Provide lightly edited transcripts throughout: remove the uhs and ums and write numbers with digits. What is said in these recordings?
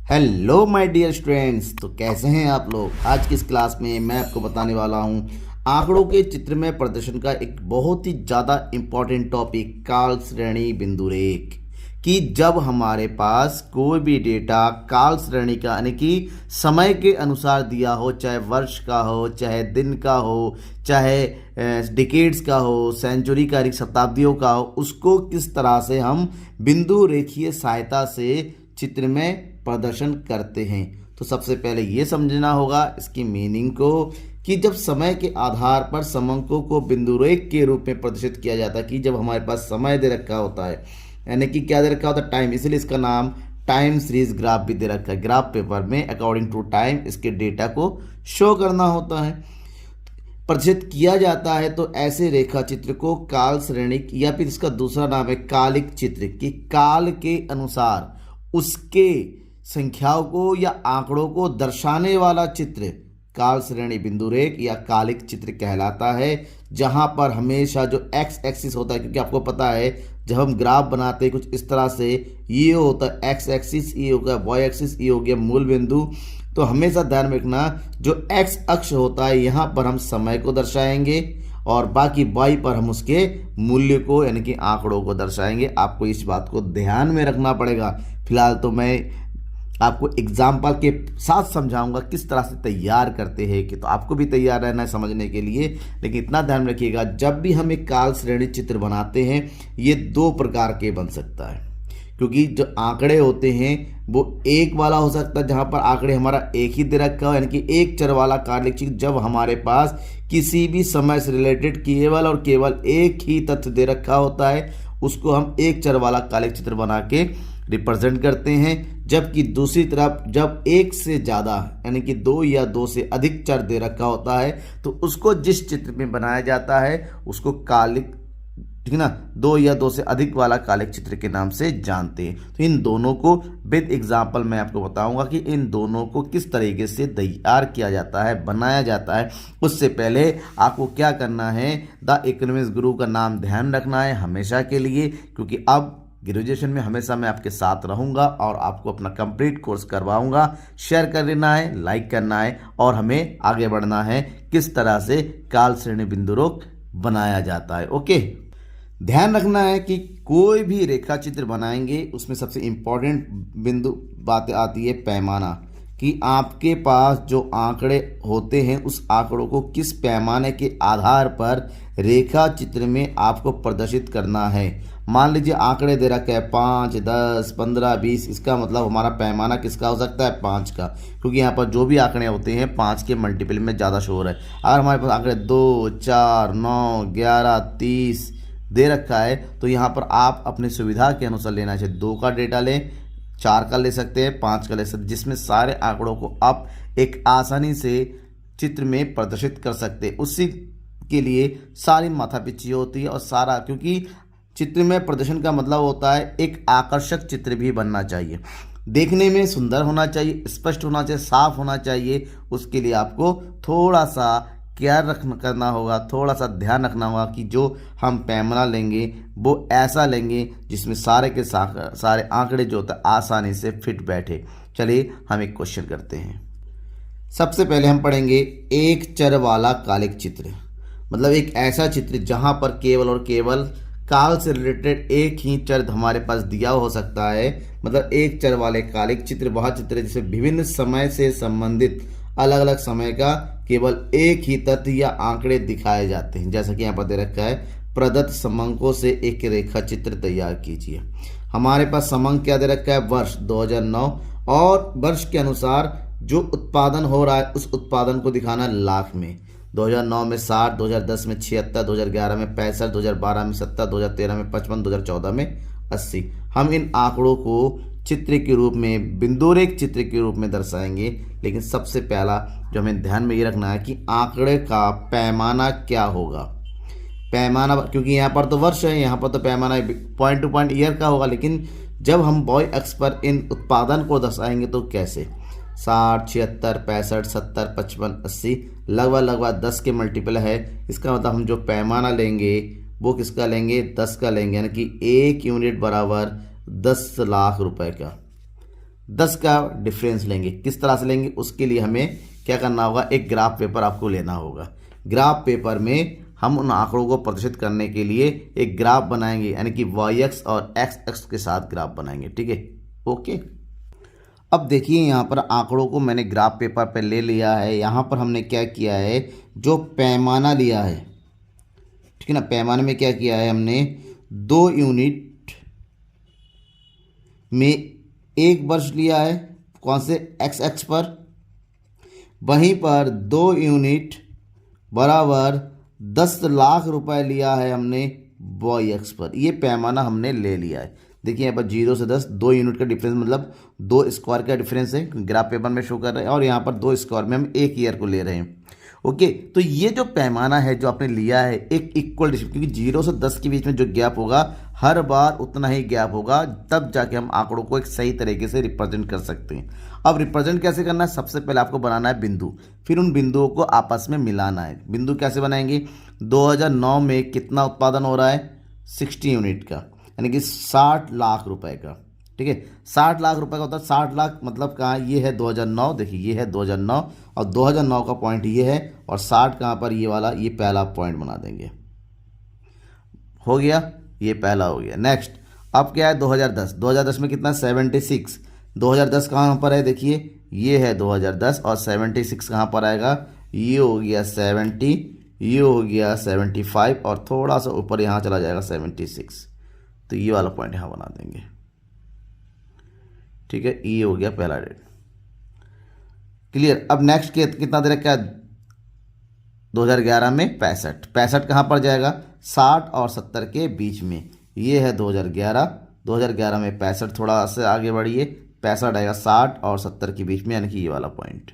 Hello my dear students. तो कैसे हैं आप लोग। आज की इस क्लास में मैं आपको बताने वाला हूं आंकड़ों के चित्रमय प्रदर्शन का एक बहुत ही ज़्यादा इम्पॉर्टेंट टॉपिक काल श्रेणी बिंदु रेख। कि जब हमारे पास कोई भी डेटा काल श्रेणी का यानी कि समय के अनुसार दिया हो, चाहे वर्ष का हो, चाहे दिन का हो, चाहे डिकेड्स का हो, सेंचुरी का, शताब्दियों का हो, उसको किस तरह से हम बिंदु रेखीय सहायता से चित्र में प्रदर्शन करते हैं। तो सबसे पहले ये समझना होगा इसकी मीनिंग को कि जब समय के आधार पर समंकों को बिंदु रेख के रूप में प्रदर्शित किया जाता है। कि जब हमारे पास समय दे रखा होता है, यानी कि क्या दे रखा होता है, टाइम, इसलिए इसका नाम टाइम सीरीज ग्राफ भी दे रखा है। ग्राफ पेपर में अकॉर्डिंग टू टाइम इसके डेटा को शो करना होता है, प्रदर्शित किया जाता है। तो ऐसे रेखा चित्र को काल श्रेणिक या फिर इसका दूसरा नाम है कालिक चित्र। कि काल के अनुसार उसके संख्याओं को या आंकड़ों को दर्शाने वाला चित्र काल श्रेणी बिंदु रेख या कालिक चित्र कहलाता है। जहां पर हमेशा जो एक्स एक्सिस होता है, क्योंकि आपको पता है जब हम ग्राफ बनाते हैं कुछ इस तरह से, ये होता है एक्स एक्सिस, ये हो गया वाई एक्सिस, ये हो गया मूल बिंदु। तो हमेशा ध्यान में रखना जो एक्स अक्ष होता है यहाँ पर हम समय को दर्शाएंगे और बाकी वाई पर हम उसके मूल्य को यानी कि आंकड़ों को दर्शाएंगे। आपको इस बात को ध्यान में रखना पड़ेगा। फिलहाल तो मैं आपको एग्जाम्पल के साथ समझाऊंगा किस तरह से तैयार करते हैं, कि तो आपको भी तैयार रहना है समझने के लिए। लेकिन इतना ध्यान रखिएगा जब भी हम एक काल श्रेणी चित्र बनाते हैं ये दो प्रकार के बन सकता है। क्योंकि जो आंकड़े होते हैं वो एक वाला हो सकता है जहां पर आंकड़े हमारा एक ही दे रखा हो, यानी कि एक चर वाला कालिक चित्र। जब हमारे पास किसी भी समय से रिलेटेड केवल और केवल एक ही तथ्य दे रखा होता है उसको हम एक चर वाला कालिक चित्र बना के रिप्रेजेंट करते हैं। जबकि दूसरी तरफ जब एक से ज़्यादा यानी कि दो या दो से अधिक चर दे रखा होता है तो उसको जिस चित्र में बनाया जाता है उसको कालिक, ठीक है ना, दो या दो से अधिक वाला कालिक चित्र के नाम से जानते हैं। तो इन दोनों को विद एग्जाम्पल मैं आपको बताऊंगा कि इन दोनों को किस तरीके से तैयार किया जाता है, बनाया जाता है। उससे पहले आपको क्या करना है, द इकोनॉमिक्स गुरु का नाम ध्यान रखना है हमेशा के लिए, क्योंकि अब ग्रेजुएशन में हमेशा मैं आपके साथ रहूंगा और आपको अपना कंप्लीट कोर्स करवाऊंगा। शेयर कर देना है, लाइक करना है और हमें आगे बढ़ना है किस तरह से काल श्रेणी बिंदु रेख बनाया जाता है। ओके, ध्यान रखना है कि कोई भी रेखा चित्र बनाएंगे उसमें सबसे इंपॉर्टेंट बिंदु बात आती है पैमाना। कि आपके पास जो आंकड़े होते हैं उस आंकड़ों को किस पैमाने के आधार पर रेखा चित्र में आपको प्रदर्शित करना है। मान लीजिए आंकड़े दे रखे हैं 5, 10, 15, 20, इसका मतलब हमारा पैमाना किसका हो सकता है, 5 का। क्योंकि यहाँ पर जो भी आंकड़े होते हैं 5 के मल्टीपल में ज़्यादा शो हो रहा है। अगर हमारे पास आंकड़े 2, 4, 9, 11, 30 दे रखा है तो यहाँ पर आप अपनी सुविधा के अनुसार लेना चाहिए। 2 का डेटा लें, 4 का ले सकते हैं, 5 का ले सकते हैं, जिसमें सारे आंकड़ों को आप एक आसानी से चित्र में प्रदर्शित कर सकते हैं। उसी के लिए सारी माथापच्ची होती है और सारा, क्योंकि चित्र में प्रदर्शन का मतलब होता है एक आकर्षक चित्र भी बनना चाहिए, देखने में सुंदर होना चाहिए, स्पष्ट होना चाहिए, साफ होना चाहिए। उसके लिए आपको थोड़ा सा केयर करना होगा, थोड़ा सा ध्यान रखना होगा कि जो हम पैमाना लेंगे वो ऐसा लेंगे जिसमें सारे के सारे आंकड़े जो होता है आसानी से फिट बैठे। चलिए हम एक क्वेश्चन करते हैं। सबसे पहले हम पढ़ेंगे एक चर वाला कालिक चित्र। मतलब एक ऐसा चित्र जहां पर केवल और केवल काल से रिलेटेड एक ही चर हमारे पास दिया हो सकता है। मतलब एक चर वाले कालिक चित्र वह चित्र है जिसमें विभिन्न समय से संबंधित अलग अलग समय का केवल एक ही तथ्य या आंकड़े दिखाए जाते हैं। जैसा कि यहाँ पर दे रखा है, प्रदत्त समंकों से एक रेखा चित्र तैयार कीजिए। हमारे पास समंक क्या दे रखा है, वर्ष 2009, और वर्ष के अनुसार जो उत्पादन हो रहा है उस उत्पादन को दिखाना लाख में। 2009 में 60, 2010 में 76, 2011 में 65, 2012 में 70, 2013 में 55, 2014 में 80। हम इन आंकड़ों को चित्र के रूप में बिंदु रेख चित्र के रूप में दर्शाएंगे। लेकिन सबसे पहला जो हमें ध्यान में ये रखना है कि आंकड़े का पैमाना क्या होगा। पैमाना, क्योंकि यहाँ पर तो वर्ष है, यहाँ पर तो पैमाना पॉइंट टू पॉइंट ईयर का होगा। लेकिन जब हम वाई अक्ष पर इन उत्पादन को दर्शाएंगे तो कैसे, 60, 76, 65, 70, 55, 80 लगभग 10 के मल्टीपल है। इसका मतलब हम जो पैमाना लेंगे वो किसका लेंगे, 10 का लेंगे, यानी कि 1 यूनिट बराबर 10 लाख रुपए का। 10 का डिफरेंस लेंगे। किस तरह से लेंगे, उसके लिए हमें क्या करना होगा, एक ग्राफ पेपर आपको लेना होगा। ग्राफ पेपर में हम उन आंकड़ों को प्रदर्शित करने के लिए एक ग्राफ बनाएंगे, यानी कि वाई एक्स और एक्स एक्स के साथ ग्राफ बनाएंगे। ठीक है, ओके। अब देखिए यहाँ पर आंकड़ों को मैंने ग्राफ पेपर पर ले लिया है। यहाँ पर हमने क्या किया है, जो पैमाना लिया है, ठीक है ना, पैमाने में क्या किया है हमने, 2 यूनिट में 1 वर्ष लिया है, कौन से, एक्स एक्स पर। वहीं पर 2 यूनिट बराबर 10 लाख रुपए लिया है हमने वाई एक्स पर। ये पैमाना हमने ले लिया है। देखिए यहाँ पर 0 से 10 2 यूनिट का डिफरेंस, मतलब 2 स्क्वायर का डिफरेंस है, ग्राफ पेपर में शो कर रहे हैं। और यहाँ पर 2 स्क्वायर में हम 1 ईयर को ले रहे हैं। ओके, तो ये जो पैमाना है जो आपने लिया है, एक इक्वल डिस्ट्रीब्यूशन, क्योंकि 0 से 10 के बीच में जो गैप होगा हर बार उतना ही गैप होगा, तब जाके हम आंकड़ों को एक सही तरीके से रिप्रेजेंट कर सकते हैं। अब रिप्रेजेंट कैसे करना है, सबसे पहले आपको बनाना है बिंदु, फिर उन बिंदुओं को आपस में मिलाना है। बिंदु कैसे बनाएंगे, 2009 में कितना उत्पादन हो रहा है, 60 यूनिट का, यानी कि 60 लाख रुपए का। ठीक है, 60 लाख रुपए का होता है, 60 लाख मतलब कहाँ, ये है 2009, देखिए ये है 2009 और 2009 का पॉइंट ये है, और 60 कहाँ पर, ये वाला, ये पहला पॉइंट बना देंगे। हो गया, ये पहला हो गया। नेक्स्ट अब क्या है, 2010, 2010 में कितना, 76। 2010 कहाँ पर है, देखिए ये है 2010 और 76 कहाँ पर आएगा, ये हो गया 70, ये हो गया 75 और थोड़ा सा ऊपर यहाँ चला जाएगा 76। तो ये वाला पॉइंट यहाँ बना देंगे। ठीक है, ये हो गया पहला डेट, क्लियर। अब नेक्स्ट कितना दे रखा है, 2011 में 65 कहाँ पर जाएगा, 60 और 70 के बीच में। ये है 2011 में 65, थोड़ा से आगे बढ़िए, 65 आएगा 60 और 70 के बीच में, यानी कि ये वाला पॉइंट।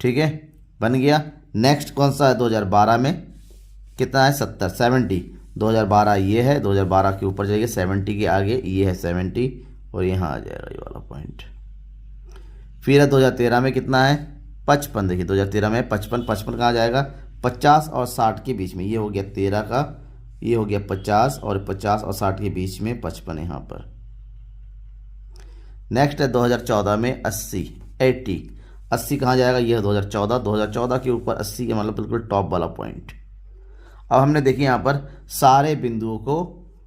ठीक है, बन गया। नेक्स्ट कौन सा है, 2012 में कितना है, 70 2012 ये है, 2012 के ऊपर जाइए 70 के आगे, ये है 70 और यहाँ आ जाएगा ये वाला पॉइंट। फिर है 2013 में कितना है, 55। देखिए 2013 में 55 कहाँ जाएगा, 50 और 60 के बीच में। ये हो गया 13 का, ये हो गया 50 और 60 के बीच में 55 यहाँ पर। नेक्स्ट है 2014 में 80 कहाँ जाएगा, ये है 2014 के ऊपर 80 का मतलब बिल्कुल टॉप वाला पॉइंट। अब हमने देखिए यहाँ पर सारे बिंदुओं को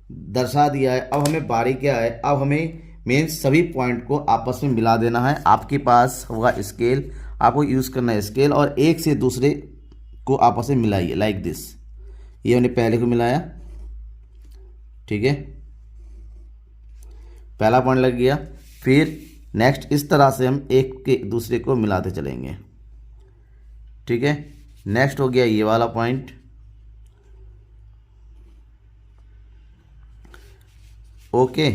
दर्शा दिया है। अब हमें बारी क्या है, अब हमें मेन सभी पॉइंट को आपस में मिला देना है। आपके पास होगा स्केल, आपको यूज़ करना है स्केल, और एक से दूसरे को आपस में मिलाइए लाइक दिस। ये हमने पहले को मिलाया, ठीक है, पहला पॉइंट लग गया। फिर नेक्स्ट इस तरह से हम एक के दूसरे को मिलाते चलेंगे। ठीक है, नेक्स्ट हो गया ये वाला पॉइंट, ओके।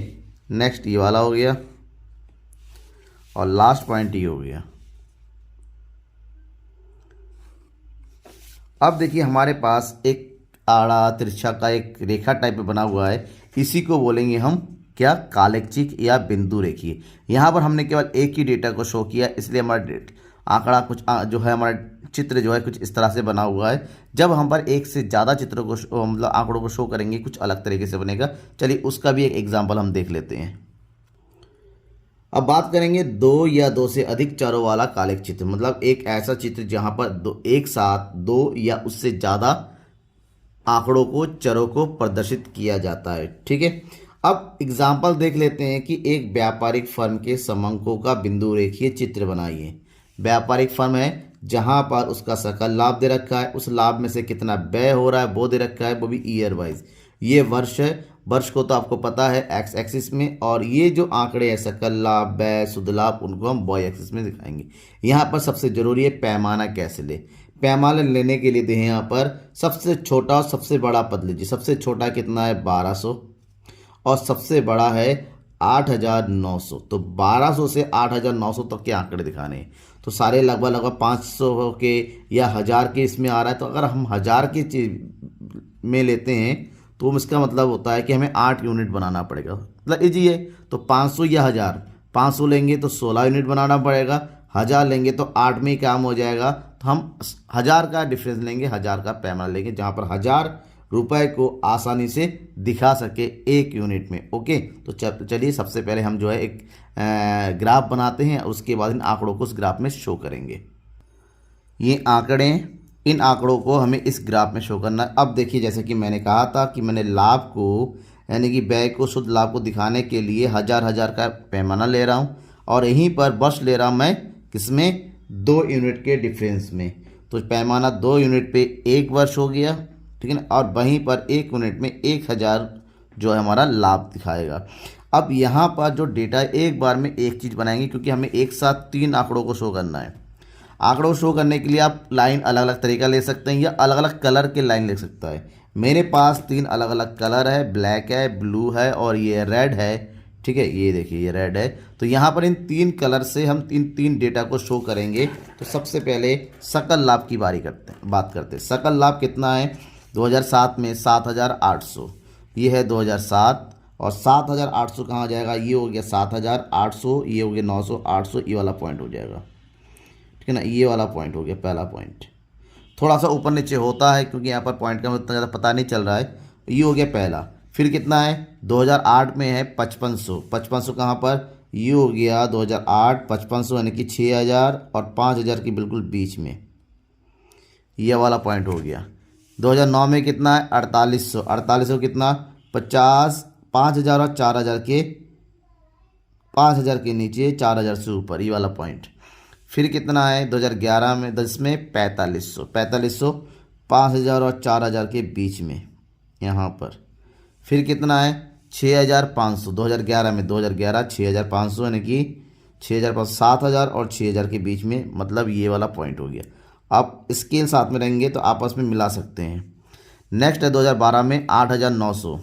नेक्स्ट ये वाला हो गया और लास्ट पॉइंट ये हो गया। अब देखिए हमारे पास एक आड़ा तिरछा का एक रेखा टाइप में बना हुआ है, इसी को बोलेंगे हम क्या, काल्पनिक या बिंदु रेखीय। यहाँ पर हमने केवल एक ही डेटा को शो किया, इसलिए हमारा आंकड़ा कुछ जो है, हमारा चित्र जो है कुछ इस तरह से बना हुआ है। जब हम पर एक से ज़्यादा चित्रों को मतलब आंकड़ों को शो करेंगे कुछ अलग तरीके से बनेगा। चलिए उसका भी एक एग्जांपल हम देख लेते हैं। अब बात करेंगे 2 या 2 से अधिक चरों वाला काल्पनिक चित्र, मतलब एक ऐसा चित्र जहां पर एक साथ 2 या उससे ज़्यादा आंकड़ों को, चरों को प्रदर्शित किया जाता है। ठीक है, अब एग्जाम्पल देख लेते हैं कि एक व्यापारिक फर्म के समंकों का बिंदु रेखीय चित्र बनाइए। व्यापारिक फर्म है जहां पर उसका सकल लाभ दे रखा है, उस लाभ में से कितना व्यय हो रहा है वो दे रखा है, वो भी ईयर वाइज। ये वर्ष है, वर्ष को तो आपको पता है एक्स एक्सिस में, और ये जो आंकड़े हैं सकल लाभ, व्यय, शुद्ध लाभ, उनको हम वाई एक्सिस में दिखाएंगे। यहाँ पर सबसे जरूरी है पैमाना कैसे ले। पैमाना लेने के लिए दें यहाँ पर सबसे छोटा और सबसे बड़ा पद लीजिए। सबसे छोटा कितना है, 1200 और सबसे बड़ा है 8900। तो 1200 से 8900 तक के आंकड़े दिखाने हैं। तो सारे लगभग 500 के या 1000 के इसमें आ रहा है। तो अगर हम 1000 के चीज में लेते हैं तो इसका मतलब होता है कि हमें 8 यूनिट बनाना पड़ेगा। मतलब इजी है। तो 500 या 1000, 500 लेंगे तो 16 यूनिट बनाना पड़ेगा, 1000 लेंगे तो 8 में ही काम हो जाएगा। तो हम 1000 का डिफरेंस लेंगे, 1000 का पैमाना लेंगे, जहाँ पर 1000 रुपए को आसानी से दिखा सके एक यूनिट में। ओके, तो चलिए सबसे पहले हम जो है एक ग्राफ बनाते हैं, उसके बाद इन आंकड़ों को उस ग्राफ में शो करेंगे। ये आंकड़े, इन आंकड़ों को हमें इस ग्राफ में शो करना है। अब देखिए, जैसे कि मैंने कहा था कि मैंने लाभ को यानी कि व्यय को, शुद्ध लाभ को दिखाने के लिए हज़ार हज़ार का पैमाना ले रहा हूँ और यहीं पर वर्ष ले रहा हूँ मैं किसमें, 2 यूनिट के डिफरेंस में। तो पैमाना 2 यूनिट पे 1 वर्ष हो गया, ठीक है ना, और वहीं पर 1 यूनिट में 1000 जो है हमारा लाभ दिखाएगा। अब यहाँ पर जो डेटा है, एक बार में एक चीज़ बनाएंगे क्योंकि हमें एक साथ 3 आंकड़ों को शो करना है। आंकड़ों शो करने के लिए आप लाइन अलग अलग तरीका ले सकते हैं या अलग अलग कलर के लाइन ले सकता है। मेरे पास 3 अलग अलग कलर है, ब्लैक है, ब्लू है और ये रेड है, ठीक है, ये देखिए ये रेड है। तो यहाँ पर इन 3 कलर से हम तीन डेटा को शो करेंगे। तो सबसे पहले सकल लाभ की बात करते हैं। सकल लाभ कितना है, 2007 में 7800, ये है 2007, और 7800 कहाँ जाएगा, ये हो गया 7800, ये हो गया 900, 800, ये वाला पॉइंट हो जाएगा, ठीक है ना, ये वाला पॉइंट हो गया पहला पॉइंट। थोड़ा सा ऊपर नीचे होता है क्योंकि यहाँ पर पॉइंट का उतना ज़्यादा पता नहीं चल रहा है। ये हो गया पहला। फिर कितना है, 2008 में है 5500, 5500 कहाँ पर, ये हो गया 2008, 5500 यानी कि 6000 और 5000 के बिल्कुल बीच में, ये वाला पॉइंट हो गया। 2009 में कितना है, 4800, 4800 कितना, 5000 और 4000 के, 5000 के नीचे 4000 से ऊपर, ये वाला पॉइंट। फिर कितना है 2011 में 10 में 4500, 5000 और 4000 के बीच में यहाँ पर। फिर कितना है 6500, 2011 में 6500 यानी कि 6500, 7000 और 6000 के बीच में, मतलब ये वाला पॉइंट हो गया। आप स्केल साथ में रहेंगे तो आपस में मिला सकते हैं। नेक्स्ट है 2012 में 8900,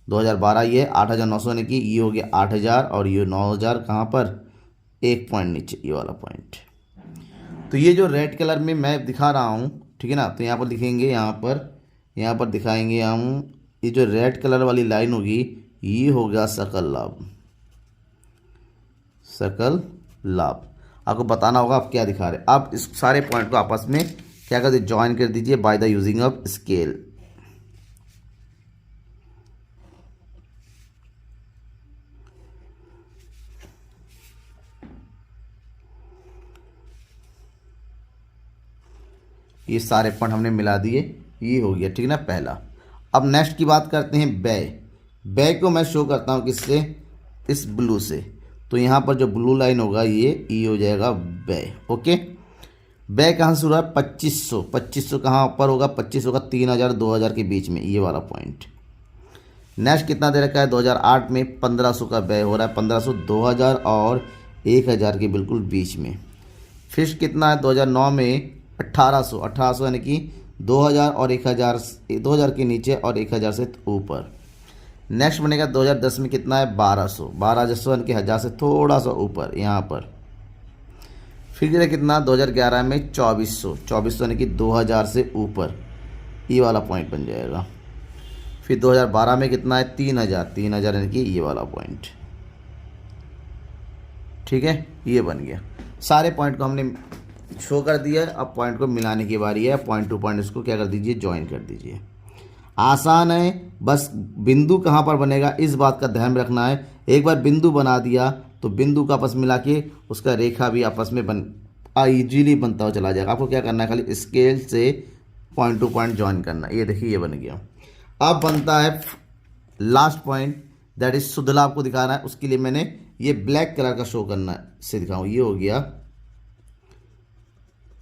2012 ये 8900 यानी कि ये हो गया 8000 और ये 9000 कहाँ पर, एक पॉइंट नीचे, ये वाला पॉइंट। तो ये जो रेड कलर में मैं दिखा रहा हूँ, ठीक है ना, तो यहाँ पर दिखेंगे, यहाँ पर दिखाएंगे हम, ये जो रेड कलर वाली लाइन होगी ये हो गया सकल लाभ। सकल लाभ आपको बताना होगा आप क्या दिखा रहे हैं। आप इस सारे पॉइंट को आपस में क्या करते, ज्वाइन कर दीजिए by the using of scale. ये सारे पॉइंट हमने मिला दिए, ये हो गया, ठीक है ना, पहला। अब नेक्स्ट की बात करते हैं व्यय। व्यय को मैं शो करता हूँ किससे, इस ब्लू से। तो यहाँ पर जो ब्लू लाइन होगा ये हो जाएगा व्यय। ओके, व्यय कहाँ से शुरू है, 2500, 2500 कहाँ ऊपर होगा, 2500 का 3000 2000 के बीच में, ये वाला पॉइंट। नेक्स्ट कितना दे रखा है, 2008 में 1500 का व्यय हो रहा है, 1500, 2000 और 1000 के बिल्कुल बीच में। फिर कितना है 2009 में 1800 यानी कि 2000 और 1000, 2000 के नीचे और 1000 से ऊपर। नेक्स्ट बनेगा 2010 में कितना है, 1200 यानी कि 1000 से थोड़ा सा ऊपर यहाँ पर। फिर कितना 2011 में 2400 यानी कि 2000 से ऊपर, ये वाला पॉइंट बन जाएगा। फिर 2012 में कितना है, 3000 यानी कि ये वाला पॉइंट, ठीक है, ये बन गया। सारे पॉइंट को हमने शो कर दिया। अब पॉइंट को मिलाने की बारी है। पॉइंट टू पॉइंट इसको क्या कर दीजिए, ज्वाइन कर दीजिए। आसान है, बस बिंदु कहाँ पर बनेगा इस बात का ध्यान रखना है। एक बार बिंदु बना दिया तो बिंदु का आपस मिला के उसका रेखा भी आपस में इजीली बनता हुआ चला जाएगा। आपको क्या करना है, खाली स्केल से पॉइंट टू पॉइंट ज्वाइन करना। ये देखिए ये बन गया। अब बनता है लास्ट पॉइंट, दैट इज शुद्ध लाभ को दिखाना है। उसके लिए मैंने ये ब्लैक कलर का शो करना से दिखाऊँ, ये हो गया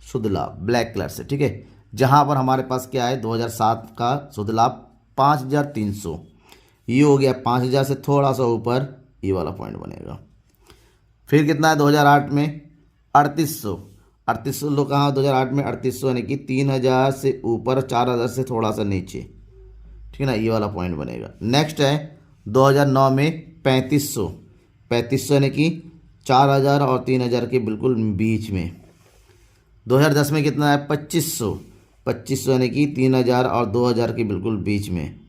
शुद्ध लाभ ब्लैक कलर से, ठीक है। जहां पर हमारे पास क्या है 2007 का शुद्ध लाभ 5300, ये हो गया 5000 से थोड़ा सा ऊपर, ये वाला पॉइंट बनेगा। फिर कितना है 2008 में 3800 लोग कहाँ 2008 में 3800 यानी कि 3000 से ऊपर, 4000 से थोड़ा सा नीचे, ठीक है ना, ये वाला पॉइंट बनेगा। नेक्स्ट है 2009 में 3500 यानी कि 4000 और 3000 के बिल्कुल बीच में। 2010 में कितना है 2500 यानी कि 3000 और 2000 के बिल्कुल बीच में।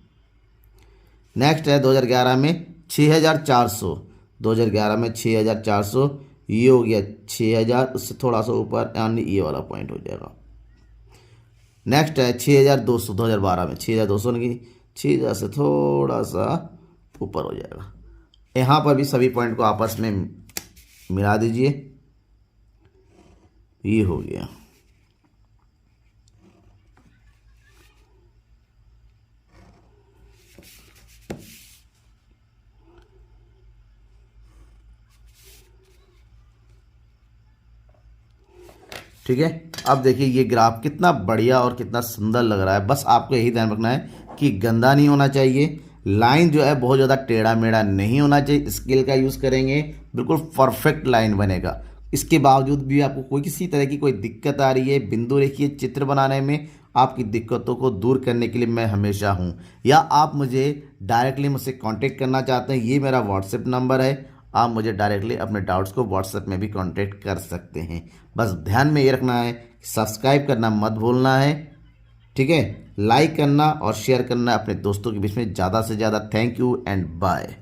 नेक्स्ट है 2011 में 6400, 2011 में 6400, ये हो गया 6000, उससे थोड़ा सा ऊपर यानी ये वाला पॉइंट हो जाएगा। नेक्स्ट है 6200, 2012 में 6200 नहीं, 6000 से थोड़ा सा ऊपर हो जाएगा। यहाँ पर भी सभी पॉइंट को आपस में मिला दीजिए, ये हो गया। ठीक है, अब देखिए ये ग्राफ कितना बढ़िया और कितना सुंदर लग रहा है। बस आपको यही ध्यान रखना है कि गंदा नहीं होना चाहिए, लाइन जो है बहुत ज़्यादा टेढ़ा मेढ़ा नहीं होना चाहिए। स्केल का यूज़ करेंगे बिल्कुल परफेक्ट लाइन बनेगा। इसके बावजूद भी आपको कोई किसी तरह की कोई दिक्कत आ रही है बिंदु रेखीय चित्र बनाने में, आपकी दिक्कतों को दूर करने के लिए मैं हमेशा हूँ। या आप मुझे डायरेक्टली मुझसे कांटेक्ट करना चाहते हैं, ये मेरा व्हाट्सएप नंबर है, आप मुझे डायरेक्टली अपने डाउट्स को व्हाट्सएप में भी कांटेक्ट कर सकते हैं। बस ध्यान में ये रखना है, सब्सक्राइब करना मत भूलना है, ठीक है, लाइक करना और शेयर करना अपने दोस्तों के बीच में ज़्यादा से ज़्यादा। Thank you and bye.